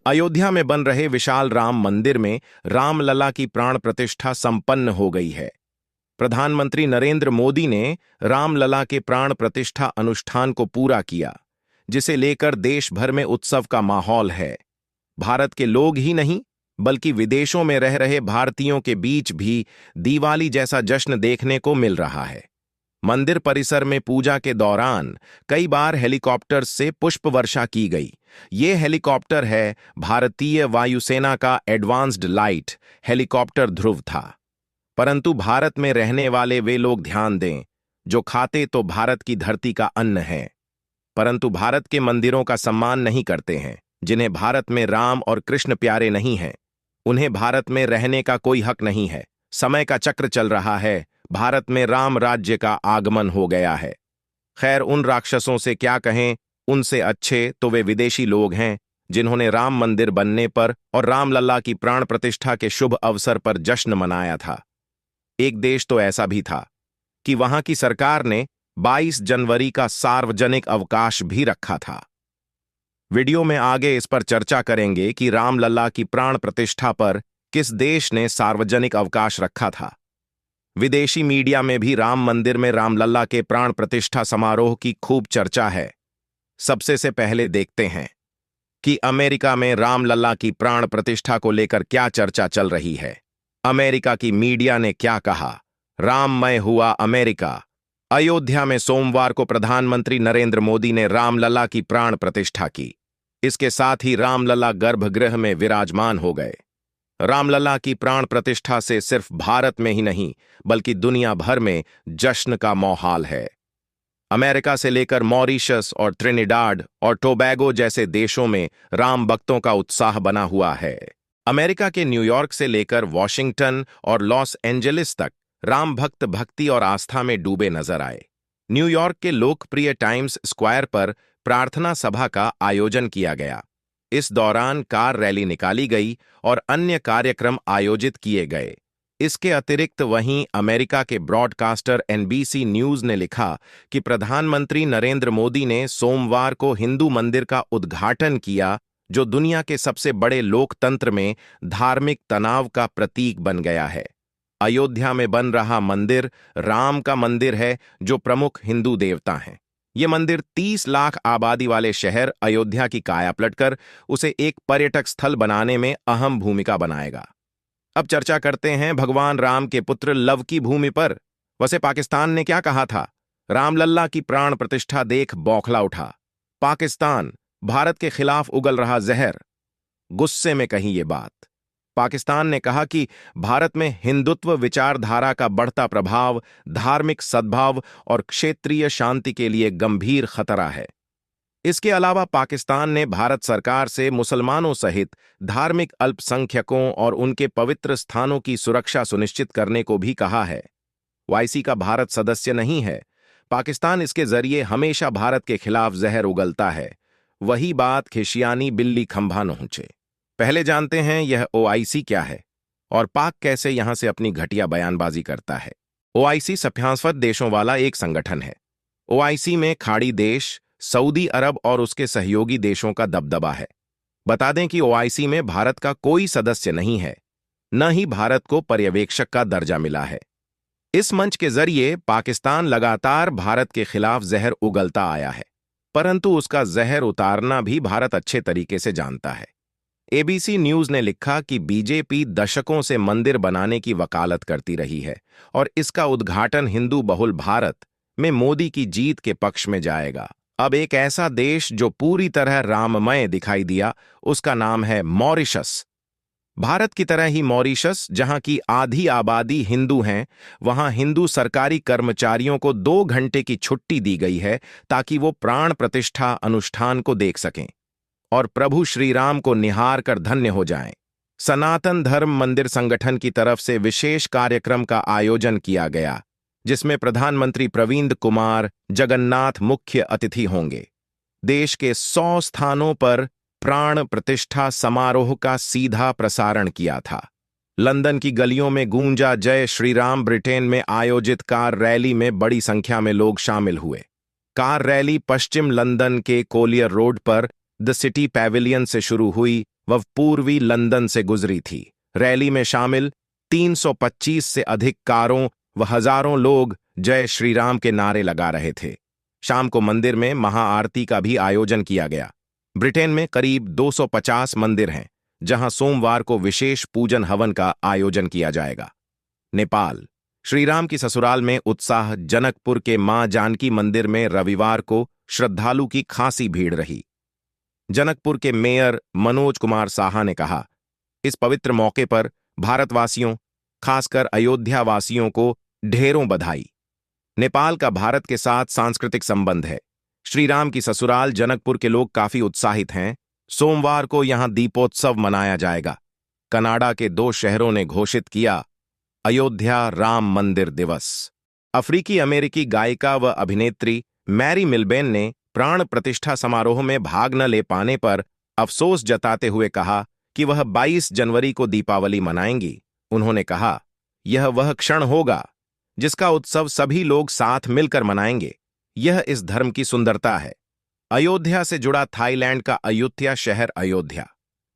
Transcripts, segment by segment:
अयोध्या में बन रहे विशाल राम मंदिर में रामलला की प्राण प्रतिष्ठा संपन्न हो गई है। प्रधानमंत्री नरेंद्र मोदी ने रामलला के प्राण प्रतिष्ठा अनुष्ठान को पूरा किया, जिसे लेकर देश भर में उत्सव का माहौल है। भारत के लोग ही नहीं, बल्कि विदेशों में रह रहे भारतीयों के बीच भी दिवाली जैसा जश्न देखने को मिल रहा है। मंदिर परिसर में पूजा के दौरान कई बार हेलीकॉप्टर से पुष्प वर्षा की गई। ये हेलीकॉप्टर है भारतीय वायुसेना का एडवांस्ड लाइट हेलीकॉप्टर ध्रुव था। परंतु भारत में रहने वाले वे लोग ध्यान दें जो खाते तो भारत की धरती का अन्न है, परंतु भारत के मंदिरों का सम्मान नहीं करते हैं। जिन्हें भारत में राम और कृष्ण प्यारे नहीं हैं, उन्हें भारत में रहने का कोई हक नहीं है। समय का चक्र चल रहा है, भारत में राम राज्य का आगमन हो गया है। खैर, उन राक्षसों से क्या कहें, उनसे अच्छे तो वे विदेशी लोग हैं जिन्होंने राम मंदिर बनने पर और रामलला की प्राण प्रतिष्ठा के शुभ अवसर पर जश्न मनाया था। एक देश तो ऐसा भी था कि वहां की सरकार ने 22 जनवरी का सार्वजनिक अवकाश भी रखा था। वीडियो में आगे इस पर चर्चा करेंगे कि रामलला की प्राण प्रतिष्ठा पर किस देश ने सार्वजनिक अवकाश रखा था। विदेशी मीडिया में भी राम मंदिर में रामलला के प्राण प्रतिष्ठा समारोह की खूब चर्चा है। सबसे से पहले देखते हैं कि अमेरिका में रामलला की प्राण प्रतिष्ठा को लेकर क्या चर्चा चल रही है। अमेरिका की मीडिया ने क्या कहा। राममय हुआ अमेरिका। अयोध्या में सोमवार को प्रधानमंत्री नरेंद्र मोदी ने रामलला की प्राण प्रतिष्ठा की। इसके साथ ही रामलला गर्भगृह में विराजमान हो गए। रामलला की प्राण प्रतिष्ठा से सिर्फ भारत में ही नहीं, बल्कि दुनिया भर में जश्न का माहौल है। अमेरिका से लेकर मॉरिशस और त्रिनिडाद और टोबैगो जैसे देशों में राम भक्तों का उत्साह बना हुआ है। अमेरिका के न्यूयॉर्क से लेकर वॉशिंगटन और लॉस एंजेलिस तक राम भक्त भक्ति और आस्था में डूबे नजर आए। न्यूयॉर्क के लोकप्रिय टाइम्स स्क्वायर पर प्रार्थना सभा का आयोजन किया गया। इस दौरान कार रैली निकाली गई और अन्य कार्यक्रम आयोजित किए गए। इसके अतिरिक्त वहीं अमेरिका के ब्रॉडकास्टर NBC न्यूज ने लिखा कि प्रधानमंत्री नरेंद्र मोदी ने सोमवार को हिंदू मंदिर का उद्घाटन किया, जो दुनिया के सबसे बड़े लोकतंत्र में धार्मिक तनाव का प्रतीक बन गया है। अयोध्या में बन रहा मंदिर राम का मंदिर है, जो प्रमुख हिंदू देवता हैं। ये मंदिर 30 लाख आबादी वाले शहर अयोध्या की काया पलटकर उसे एक पर्यटक स्थल बनाने में अहम भूमिका बनाएगा। अब चर्चा करते हैं भगवान राम के पुत्र लव की भूमि पर। वैसे पाकिस्तान ने क्या कहा था? रामलल्ला की प्राण प्रतिष्ठा देख बौखला उठा। पाकिस्तान भारत के खिलाफ उगल रहा जहर। गुस्से में कही ये बात। पाकिस्तान ने कहा कि भारत में हिंदुत्व विचारधारा का बढ़ता प्रभाव धार्मिक सद्भाव और क्षेत्रीय शांति के लिए गंभीर खतरा है। इसके अलावा पाकिस्तान ने भारत सरकार से मुसलमानों सहित धार्मिक अल्पसंख्यकों और उनके पवित्र स्थानों की सुरक्षा सुनिश्चित करने को भी कहा है। OIC का भारत सदस्य नहीं है। पाकिस्तान इसके जरिए हमेशा भारत के खिलाफ जहर उगलता है। वही बात खिसियानी बिल्ली खंभा नोचे। पहले जानते हैं यह OIC क्या है और पाक कैसे यहां से अपनी घटिया बयानबाजी करता है। OIC सभ्यतावादी देशों वाला एक संगठन है। OIC में खाड़ी देश, सऊदी अरब और उसके सहयोगी देशों का दबदबा है। बता दें कि OIC में भारत का कोई सदस्य नहीं है, न ही भारत को पर्यवेक्षक का दर्जा मिला है। इस मंच के जरिए पाकिस्तान लगातार भारत के खिलाफ जहर उगलता आया है, परंतु उसका जहर उतारना भी भारत अच्छे तरीके से जानता है। ABC न्यूज ने लिखा कि BJP दशकों से मंदिर बनाने की वकालत करती रही है और इसका उद्घाटन हिंदू बहुल भारत में मोदी की जीत के पक्ष में जाएगा। अब एक ऐसा देश जो पूरी तरह राममय दिखाई दिया, उसका नाम है मॉरिशस। भारत की तरह ही मॉरिशस, जहां की आधी आबादी हिंदू हैं, वहां हिंदू सरकारी कर्मचारियों को 2 घंटे की छुट्टी दी गई है ताकि वो प्राण प्रतिष्ठा अनुष्ठान को देख सकें और प्रभु श्री राम को निहार कर धन्य हो जाएं। सनातन धर्म मंदिर संगठन की तरफ से विशेष कार्यक्रम का आयोजन किया गया, जिसमें प्रधानमंत्री प्रविंद कुमार जगन्नाथ मुख्य अतिथि होंगे। देश के 100 स्थानों पर प्राण प्रतिष्ठा समारोह का सीधा प्रसारण किया था। लंदन की गलियों में गूंजा जय श्री राम। ब्रिटेन में आयोजित कार रैली में बड़ी संख्या में लोग शामिल हुए। कार रैली पश्चिम लंदन के कोलियर रोड पर द सिटी पैविलियन से शुरू हुई वह पूर्वी लंदन से गुजरी थी। रैली में शामिल 325 से अधिक कारों व हजारों लोग जय श्री राम के नारे लगा रहे थे। शाम को मंदिर में महाआरती का भी आयोजन किया गया। ब्रिटेन में करीब 250 मंदिर हैं, जहां सोमवार को विशेष पूजन हवन का आयोजन किया जाएगा। नेपाल। श्रीराम की ससुराल में उत्साह। जनकपुर के मां जानकी मंदिर में रविवार को श्रद्धालु की खासी भीड़ रही। जनकपुर के मेयर मनोज कुमार साहा ने कहा, इस पवित्र मौके पर भारतवासियों, खासकर अयोध्या वासियों को ढेरों बधाई। नेपाल का भारत के साथ सांस्कृतिक संबंध है। श्रीराम की ससुराल जनकपुर के लोग काफी उत्साहित हैं। सोमवार को यहां दीपोत्सव मनाया जाएगा। कनाडा के 2 शहरों ने घोषित किया अयोध्या राम मंदिर दिवस। अफ्रीकी अमेरिकी गायिका व अभिनेत्री मैरी मिलबेन ने प्राण प्रतिष्ठा समारोह में भाग न ले पाने पर अफसोस जताते हुए कहा कि वह 22 जनवरी को दीपावली मनाएंगी। उन्होंने कहा, यह वह क्षण होगा जिसका उत्सव सभी लोग साथ मिलकर मनाएंगे। यह इस धर्म की सुंदरता है। अयोध्या से जुड़ा थाईलैंड का अयुत्या शहर। अयोध्या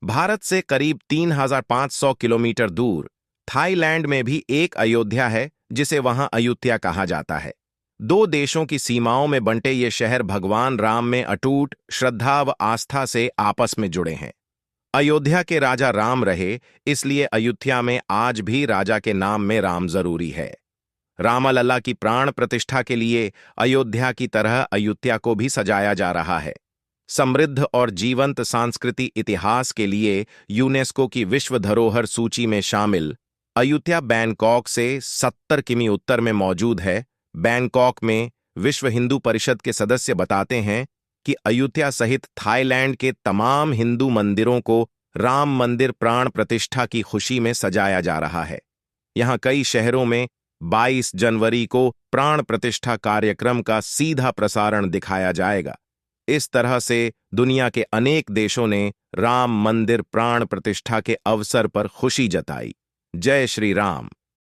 भारत से करीब 3500 किलोमीटर दूर थाईलैंड में भी एक अयोध्या है, जिसे वहां अयुत्या कहा जाता है। 2 देशों की सीमाओं में बंटे ये शहर भगवान राम में अटूट श्रद्धा व आस्था से आपस में जुड़े हैं। अयोध्या के राजा राम रहे, इसलिए अयोध्या में आज भी राजा के नाम में राम जरूरी है। रामलला की प्राण प्रतिष्ठा के लिए अयोध्या की तरह अयोध्या को भी सजाया जा रहा है। समृद्ध और जीवंत सांस्कृतिक इतिहास के लिए यूनेस्को की विश्व धरोहर सूची में शामिल अयोध्या बैंकॉक से 70 किमी उत्तर में मौजूद है। बैंकॉक में विश्व हिंदू परिषद के सदस्य बताते हैं कि अयोध्या सहित थाईलैंड के तमाम हिंदू मंदिरों को राम मंदिर प्राण प्रतिष्ठा की खुशी में सजाया जा रहा है। यहां कई शहरों में 22 जनवरी को प्राण प्रतिष्ठा कार्यक्रम का सीधा प्रसारण दिखाया जाएगा। इस तरह से दुनिया के अनेक देशों ने राम मंदिर प्राण प्रतिष्ठा के अवसर पर खुशी जताई। जय श्री राम।